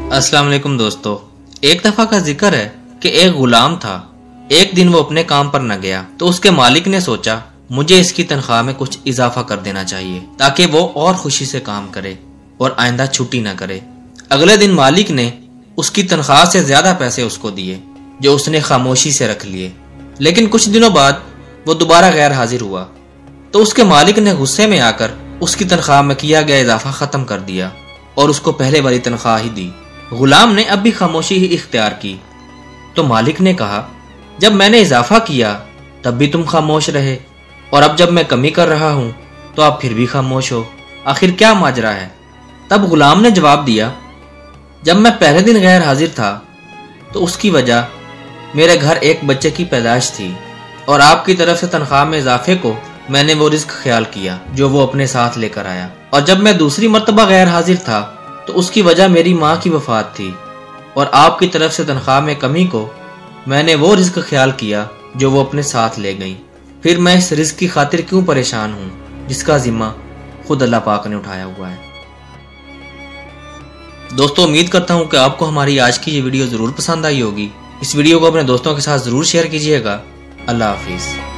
अस्सलाम वालेकुम दोस्तों। एक दफा का जिक्र है कि एक गुलाम था। एक दिन वो अपने काम पर न गया तो उसके मालिक ने सोचा मुझे इसकी तनख्वाह में कुछ इजाफा कर देना चाहिए ताकि वो और खुशी से काम करे और आइंदा छुट्टी न करे। अगले दिन मालिक ने उसकी तनख्वाह से ज्यादा पैसे उसको दिए जो उसने खामोशी से रख लिए। लेकिन कुछ दिनों बाद वो दोबारा गैर हाजिर हुआ तो उसके मालिक ने गुस्से में आकर उसकी तनख्वाह में किया गया इजाफा खत्म कर दिया और उसको पहले वाली तनख्वाह ही दी। गुलाम ने अब भी खामोशी ही इख्तियार की तो मालिक ने कहा, जब मैंने इजाफा किया तब भी तुम खामोश रहे और अब जब मैं कमी कर रहा हूं तो आप फिर भी खामोश हो, आखिर क्या माजरा है? तब गुलाम ने जवाब दिया, जब मैं पहले दिन गैर हाजिर था तो उसकी वजह मेरे घर एक बच्चे की पैदाइश थी और आपकी तरफ से तनख्वाह में इजाफे को मैंने वो रिस्क ख्याल किया जो वो अपने साथ लेकर आया। और जब मैं दूसरी मर्तबा गैर हाजिर था तो उसकी वजह मेरी माँ की वफात थी और आपकी तरफ से तनख्वाह में कमी को मैंने वो रिस्क ख्याल किया जो वो अपने साथ ले गई। फिर मैं इस रिस्क की खातिर क्यों परेशान हूँ जिसका जिम्मा खुद अल्लाह पाक ने उठाया हुआ है। दोस्तों, उम्मीद करता हूँ कि आपको हमारी आज की ये वीडियो ज़रूर पसंद आई होगी। इस वीडियो को अपने दोस्तों के साथ ज़रूर शेयर कीजिएगा। अल्लाह हाफिज़।